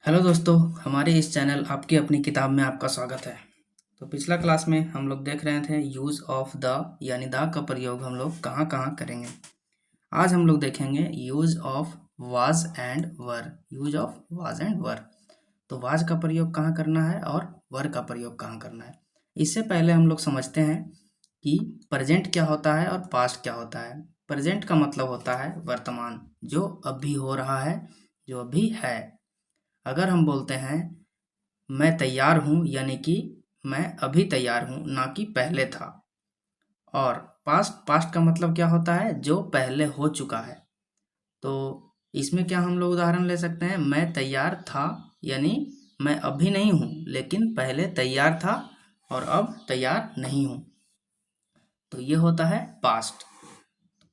Hello दोस्तों, हमारे इस चैनल आपकी अपनी किताब में आपका स्वागत है। तो पिछला क्लास में हम लोग देख रहे थे यूज़ ऑफ द यानी द का प्रयोग हम लोग कहाँ कहाँ करेंगे। आज हम लोग देखेंगे use of was and were. Use of was and were. तो वाज का प्रयोग कहाँ करना है और वर का प्रयोग कहाँ करना है। इससे पहले हम लोग समझते हैं कि प्रेजेंट क्या होता है और पास्ट क्या होता है। प्रेजेंट का मतलब होता है वर्तमान, जो अभी हो रहा है, जो अभी है। अगर हम बोलते हैं मैं तैयार हूँ, यानी कि मैं अभी तैयार हूँ, ना कि पहले था। और पास्ट पास्ट का मतलब क्या होता है, जो पहले हो चुका है। तो इसमें क्या हम लोग उदाहरण ले सकते हैं, मैं तैयार था, यानी मैं अभी नहीं हूँ लेकिन पहले तैयार था और अब तैयार नहीं हूँ। तो ये होता है पास्ट।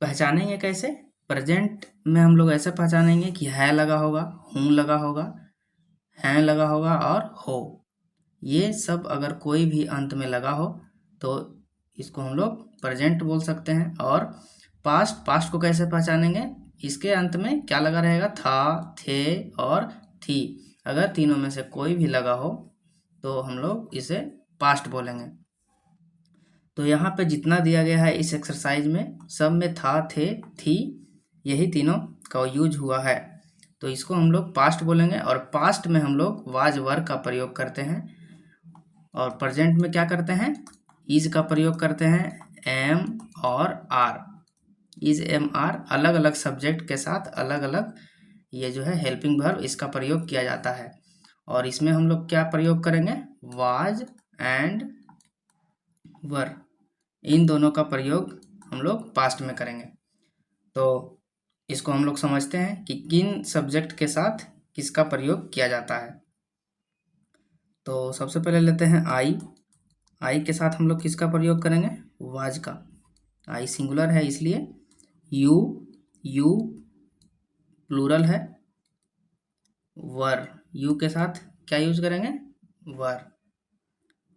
पहचानेंगे कैसे? प्रेजेंट में हम लोग ऐसे पहचानेंगे कि है लगा होगा, हूँ लगा होगा, हैं लगा होगा और हो। ये सब अगर कोई भी अंत में लगा हो तो इसको हम लोग प्रेजेंट बोल सकते हैं। और पास्ट पास्ट को कैसे पहचानेंगे? इसके अंत में क्या लगा रहेगा? था, थे और थी। अगर तीनों में से कोई भी लगा हो तो हम लोग इसे पास्ट बोलेंगे। तो यहाँ पे जितना दिया गया है इस एक्सरसाइज में, सब में था, थे, थी, यही तीनों का यूज हुआ है। तो इसको हम लोग पास्ट बोलेंगे। और पास्ट में हम लोग वाज वर का प्रयोग करते हैं। और प्रेजेंट में क्या करते हैं? इज का प्रयोग करते हैं, एम और आर। इज, एम, आर अलग अलग सब्जेक्ट के साथ अलग अलग ये जो है हेल्पिंग वर्ब, इसका प्रयोग किया जाता है। और इसमें हम लोग क्या प्रयोग करेंगे? वाज एंड वर, इन दोनों का प्रयोग हम लोग पास्ट में करेंगे। तो इसको हम लोग समझते हैं कि किन सब्जेक्ट के साथ किसका प्रयोग किया जाता है। तो सबसे पहले लेते हैं आई। आई के साथ हम लोग किसका प्रयोग करेंगे? वाज का। आई सिंगुलर है इसलिए यू, यू प्लूरल है। वर, यू के साथ क्या यूज करेंगे? वर।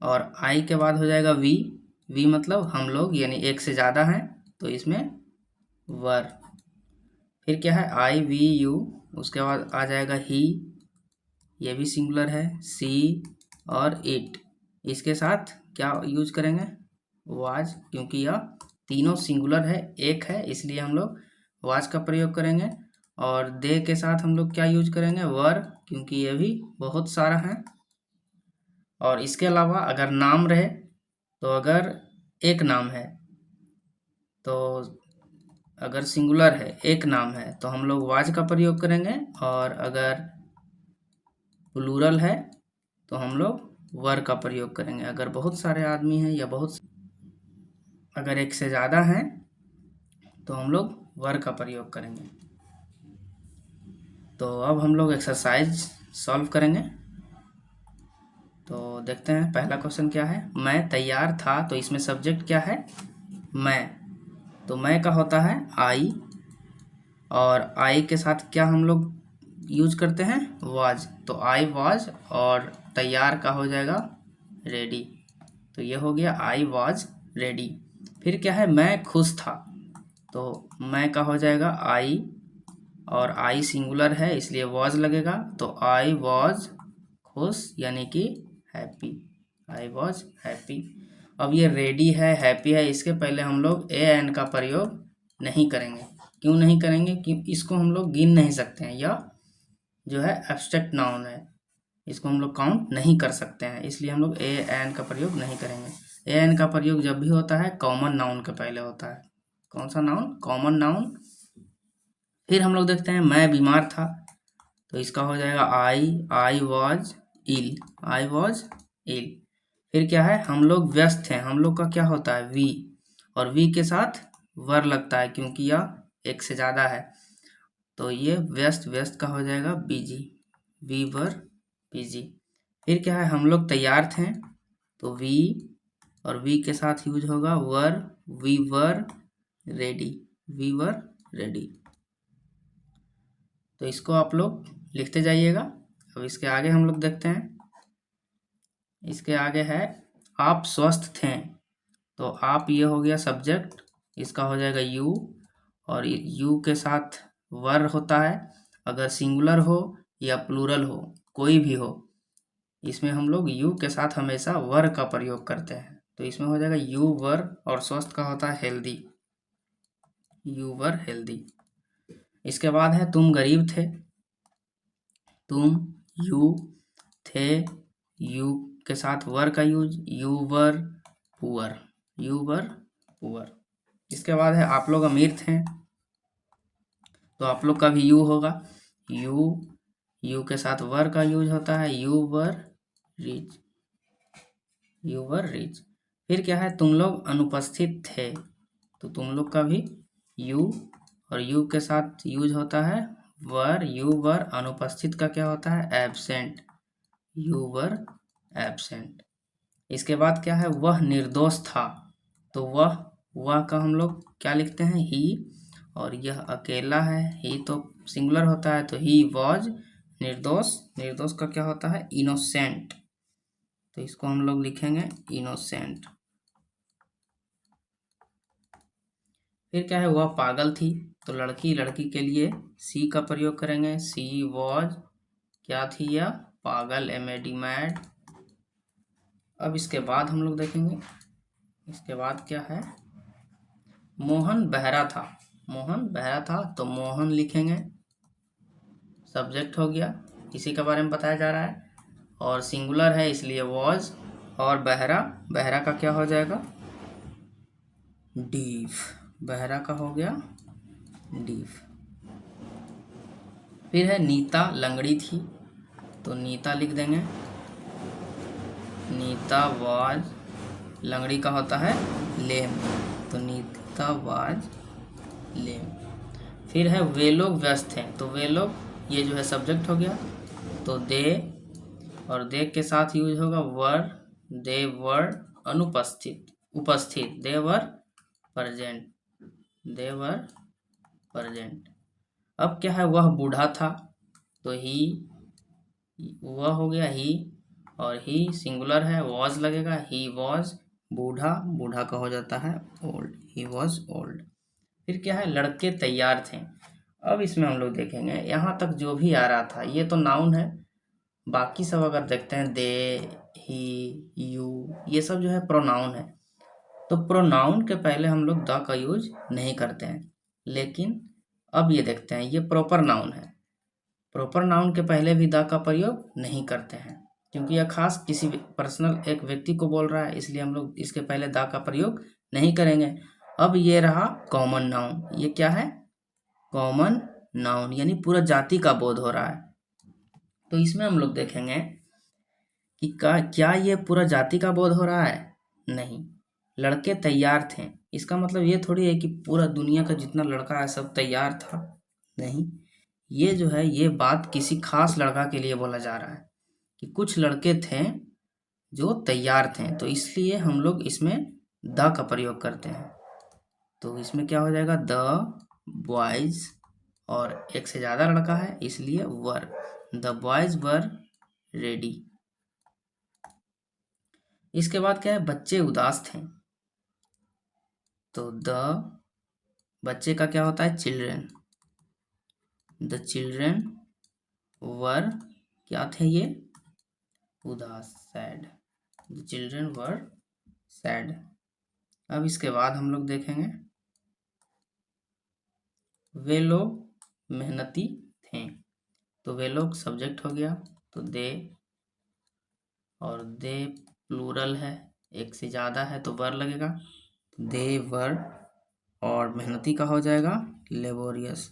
और आई के बाद हो जाएगा वी। वी मतलब हम लोग, यानी एक से ज़्यादा हैं, तो इसमें वर। फिर क्या है? आई, वी, यू। उसके बाद आ जाएगा ही, ये भी सिंगुलर है। सी और इट, इसके साथ क्या यूज करेंगे? वाज, क्योंकि यह तीनों सिंगुलर है, एक है, इसलिए हम लोग वाज का प्रयोग करेंगे। और दे के साथ हम लोग क्या यूज करेंगे? वर, क्योंकि ये भी बहुत सारा है। और इसके अलावा अगर नाम रहे, तो अगर एक नाम है, तो अगर सिंगुलर है, एक नाम है, तो हम लोग वाज का प्रयोग करेंगे। और अगर प्लूरल है तो हम लोग वर का प्रयोग करेंगे। अगर बहुत सारे आदमी हैं या अगर एक से ज़्यादा हैं तो हम लोग वर का प्रयोग करेंगे। तो अब हम लोग एक्सरसाइज सॉल्व करेंगे। तो देखते हैं पहला क्वेश्चन क्या है। मैं तैयार था, तो इसमें सब्जेक्ट क्या है? मैं। तो मैं का होता है आई, और आई के साथ क्या हम लोग यूज करते हैं? वाज। तो आई वाज, और तैयार का हो जाएगा रेडी। तो ये हो गया आई वाज रेडी। फिर क्या है? मैं खुश था, तो मैं का हो जाएगा आई, और आई सिंगुलर है इसलिए वाज लगेगा। तो आई वाज खुश, यानी कि हैप्पी। I was happy. अब ये रेडी है, हैप्पी है, इसके पहले हम लोग ए एन का प्रयोग नहीं करेंगे। क्यों नहीं करेंगे? क्योंकि इसको हम लोग गिन नहीं सकते हैं, यह जो है एब्स्ट्रैक्ट नाउन है, इसको हम लोग काउंट नहीं कर सकते हैं, इसलिए हम लोग ए एन का प्रयोग नहीं करेंगे। ए एन का प्रयोग जब भी होता है कॉमन नाउन के पहले होता है। कौन सा नाउन? Common noun. फिर हम लोग देखते हैं मैं बीमार था, तो इसका हो जाएगा I was ill. I was ill. फिर क्या है? हम लोग व्यस्त हैं, हम लोग का क्या होता है? वी। और वी के साथ वर लगता है क्योंकि यह एक से ज़्यादा है, तो ये व्यस्त, व्यस्त का हो जाएगा बिजी। We were busy. फिर क्या है? हम लोग तैयार थे, तो वी, और वी के साथ यूज होगा were. We were ready. We were ready. तो इसको आप लोग लिखते जाइएगा। अब इसके आगे हम लोग देखते हैं। इसके आगे है आप स्वस्थ थे, तो आप ये हो गया सब्जेक्ट, इसका हो जाएगा यू, और यू के साथ वर होता है अगर सिंगुलर हो या प्लूरल हो। कोई भी हो, इसमें हम लोग यू के साथ हमेशा वर का प्रयोग करते हैं। तो इसमें हो जाएगा यू वर, और स्वस्थ का होता है हेल्दी, यू वर हेल्दी। इसके बाद है तुम गरीब थे, तुम यू थे, यू के साथ वर का use, you were poor, you were poor. इसके बाद है आप लोग अमीर थे, तो आप लोग का भी यू होगा, यू, यू के साथ वर का यूज होता है, you were rich, you were rich. फिर क्या है, तुम लोग अनुपस्थित थे, तो तुम लोग का भी यू, और यू के साथ यूज होता है वर, यू वर। अनुपस्थित का क्या होता है, एब्सेंट, यू वर एब्सेंट। इसके बाद क्या है, वह निर्दोष था, तो वह का हम लोग क्या लिखते हैं, ही, और यह अकेला है, ही तो सिंगुलर होता है, तो ही वॉज निर्दोष। निर्दोष का क्या होता है, इनोसेंट, तो इसको हम लोग लिखेंगे इनोसेंट। फिर क्या है, वह पागल थी, तो लड़की, लड़की के लिए सी का प्रयोग करेंगे, सी वॉज क्या थी, यह पागल, एमेडी मैड। अब इसके बाद हम लोग देखेंगे, इसके बाद क्या है, मोहन बहरा था, मोहन बहरा था, तो मोहन लिखेंगे, सब्जेक्ट हो गया, इसी के बारे में बताया जा रहा है, और सिंगुलर है इसलिए वॉज, और बहरा, बहरा का क्या हो जाएगा, डीफ, बहरा का हो गया डीफ। फिर है नीता लंगड़ी थी, तो नीता लिख देंगे, नीता वाज, लंगड़ी का होता है लेम, तो नीता वाज लेम। फिर है वे लोग व्यस्त हैं, तो वे लोग, ये जो है सब्जेक्ट हो गया, तो दे, और दे के साथ यूज होगा वर, दे वर अनुपस्थित, उपस्थित, दे were present, they were present. अब क्या है, वह बूढ़ा था, तो ही, वह हो गया ही, और ही सिंगुलर है, वॉज लगेगा, ही वॉज बूढ़ा, बूढ़ा का हो जाता है ओल्ड, ही वॉज ओल्ड। फिर क्या है, लड़के तैयार थे। अब इसमें हम लोग देखेंगे, यहाँ तक जो भी आ रहा था ये तो नाउन है, बाकी सब अगर देखते हैं दे, ही, यू, ये सब जो है प्रोनाउन है। तो प्रोनाउन के पहले हम लोग द का यूज नहीं करते हैं, लेकिन अब ये देखते हैं, ये प्रॉपर नाउन है, प्रॉपर नाउन के पहले भी द का प्रयोग नहीं करते हैं, क्योंकि यह खास किसी पर्सनल एक व्यक्ति को बोल रहा है, इसलिए हम लोग इसके पहले द का प्रयोग नहीं करेंगे। अब ये रहा कॉमन नाउन, ये क्या है, कॉमन नाउन, यानी पूरा जाति का बोध हो रहा है। तो इसमें हम लोग देखेंगे कि क्या ये पूरा जाति का बोध हो रहा है, नहीं। लड़के तैयार थे, इसका मतलब ये थोड़ी है कि पूरा दुनिया का जितना लड़का है सब तैयार था, नहीं। ये जो है, ये बात किसी खास लड़का के लिए बोला जा रहा है कि कुछ लड़के थे जो तैयार थे, तो इसलिए हम लोग इसमें द का प्रयोग करते हैं। तो इसमें क्या हो जाएगा, द बॉयज, और एक से ज़्यादा लड़का है इसलिए वर, द बॉयज वर रेडी। इसके बाद क्या है, बच्चे उदास थे, तो द, बच्चे का क्या होता है, चिल्ड्रेन, द चिल्ड्रेन वर क्या थे ये, उदास, sad, the children were sad. अब इसके बाद हम लोग देखेंगे, वे लोग मेहनती थे, तो वे लोग सब्जेक्ट हो गया, तो दे, और दे प्लूरल है, एक से ज़्यादा है तो वर लगेगा, दे वर, और मेहनती का हो जाएगा लेबोरियस,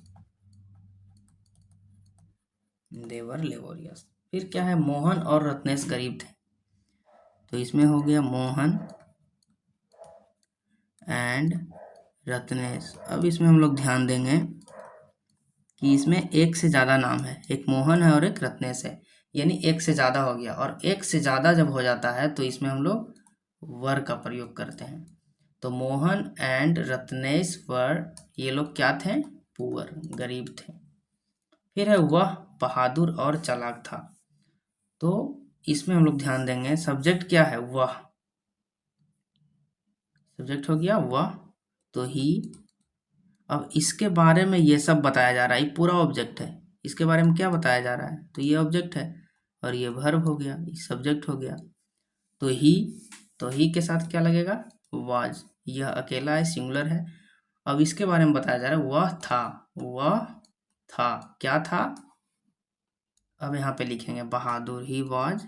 दे वर लेबोरियस। फिर क्या है, मोहन और रत्नेश गरीब थे, तो इसमें हो गया मोहन एंड रत्नेश। अब इसमें हम लोग ध्यान देंगे कि इसमें एक से ज़्यादा नाम है, एक मोहन है और एक रत्नेश है, यानी एक से ज़्यादा हो गया, और एक से ज़्यादा जब हो जाता है तो इसमें हम लोग वर का प्रयोग करते हैं। तो मोहन एंड रत्नेश वर, ये लोग क्या थे, पुअर, गरीब थे। फिर है वह बहादुर और चालाक था, तो इसमें हम लोग ध्यान देंगे, सब्जेक्ट क्या है, वह, सब्जेक्ट हो गया वह, तो ही। अब इसके बारे में ये सब बताया जा रहा है, ये पूरा ऑब्जेक्ट है, इसके बारे में क्या बताया जा रहा है, तो ये ऑब्जेक्ट है, और ये वर्ब हो गया, ये सब्जेक्ट हो गया। तो ही के साथ क्या लगेगा? वाज। यह अकेला है, सिंगुलर है। अब इसके बारे में बताया जा रहा है, वह था। क्या था? अब यहाँ पे लिखेंगे बहादुर। ही वॉज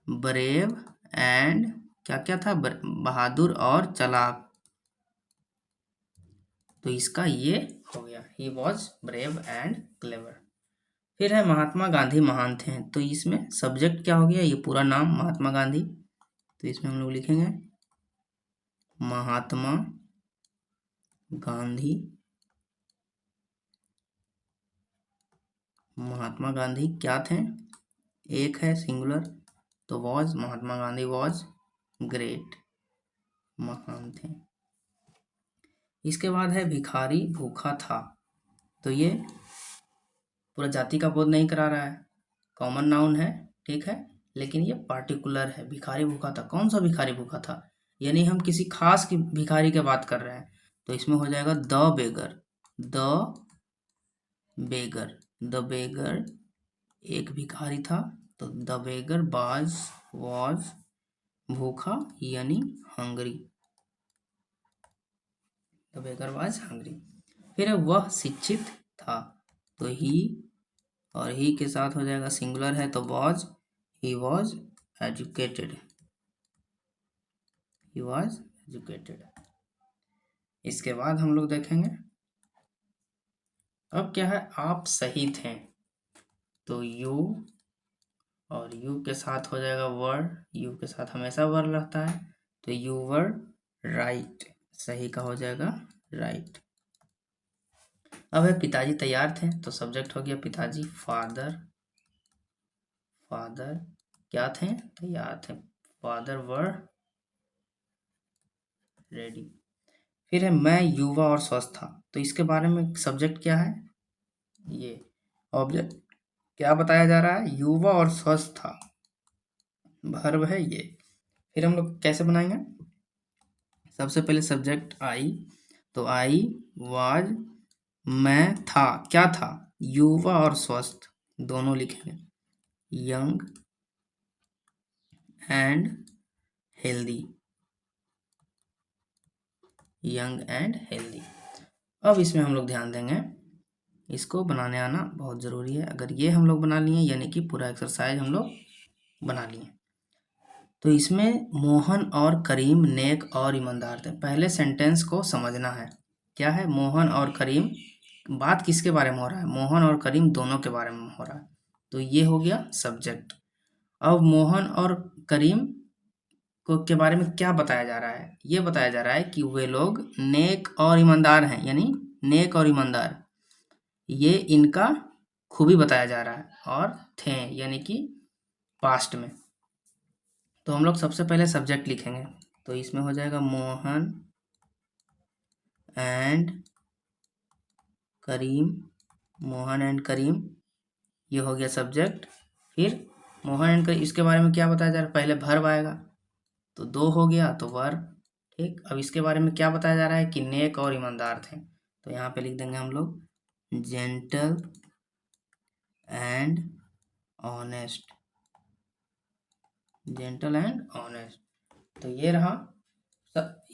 ब्रेव एंड क्या था? बहादुर और चालाक। तो इसका ये हो गया, he was brave and clever. फिर है महात्मा गांधी महान थे। तो इसमें सब्जेक्ट क्या हो गया? ये पूरा नाम महात्मा गांधी। तो इसमें हम लोग लिखेंगे महात्मा गांधी। महात्मा गांधी क्या थे? एक है, सिंगुलर। तो was, Mahatma Gandhi was great, महान थे। इसके बाद है भिखारी भूखा था। तो ये पूरा जाति का बोध नहीं करा रहा है, कॉमन नाउन है, ठीक है, लेकिन ये पार्टिकुलर है। भिखारी भूखा था, कौन सा भिखारी भूखा था? यानी हम किसी खास की भिखारी की बात कर रहे हैं। तो इसमें हो जाएगा द बेगर। द बेगर एक भिखारी था। तो द बेगर वाज भूखा यानी Hungary. The beggar was Hungary. फिर वह शिक्षित था। तो ही और ही के साथ हो जाएगा, सिंगुलर है तो वॉज। He was educated. इसके बाद हम लोग देखेंगे अब क्या है, आप सही थे। तो यू और यू के साथ हो जाएगा वर। यू के साथ हमेशा वर रहता है। तो यू वर राइट, सही का हो जाएगा राइट। अब है पिताजी तैयार थे। तो सब्जेक्ट हो गया पिताजी, फादर क्या थे? तैयार थे। Father were ready. फिर है मैं युवा और स्वस्थ था। तो इसके बारे में सब्जेक्ट क्या है? ये ऑब्जेक्ट क्या बताया जा रहा है? युवा और स्वस्थ था, वर्ब है ये। फिर हम लोग कैसे बनाएंगे? सबसे पहले सब्जेक्ट आई। तो आई वाज, मैं था, क्या था? युवा और स्वस्थ दोनों लिखेंगे, यंग एंड हेल्दी। अब इसमें हम लोग ध्यान देंगे, इसको बनाने आना बहुत ज़रूरी है। अगर ये हम लोग बना लिए यानी कि पूरा एक्सरसाइज हम लोग बना लिए। तो इसमें मोहन और करीम नेक और ईमानदार थे। पहले सेंटेंस को समझना है, क्या है? मोहन और करीम, बात किसके बारे में हो रहा है? मोहन और करीम दोनों के बारे में हो रहा है। तो ये हो गया सब्जेक्ट। अब मोहन और करीम को के बारे में क्या बताया जा रहा है? ये बताया जा रहा है कि वे लोग नेक और ईमानदार हैं, यानी नेक और ईमानदार, ये इनका खूबी बताया जा रहा है। और थे यानी कि पास्ट में। तो हम लोग सबसे पहले सब्जेक्ट लिखेंगे। तो इसमें हो जाएगा मोहन एंड करीम, ये हो गया सब्जेक्ट। फिर मोहन एंड करीम, इसके बारे में क्या बताया जा रहा है? पहले वर्ब आएगा, तो दो हो गया तो वर्ब, ठीक। अब इसके बारे में क्या बताया जा रहा है? कि नेक और ईमानदार थे। तो यहाँ पे लिख देंगे हम लोग जेंटल एंड ऑनेस्ट। तो ये रहा।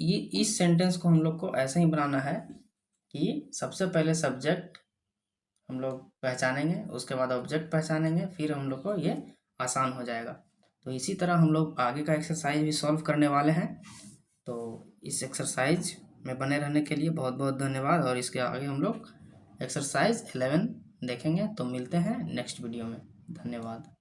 ये इस सेंटेंस को हम लोग को ऐसे ही बनाना है कि सबसे पहले सब्जेक्ट हम लोग पहचानेंगे, उसके बाद ऑब्जेक्ट पहचानेंगे, फिर हम लोग को ये आसान हो जाएगा। तो इसी तरह हम लोग आगे का एक्सरसाइज भी सॉल्व करने वाले हैं। तो इस एक्सरसाइज में बने रहने के लिए बहुत बहुत धन्यवाद। और इसके आगे हम लोग एक्सरसाइज 11 देखेंगे। तो मिलते हैं नेक्स्ट वीडियो में। धन्यवाद।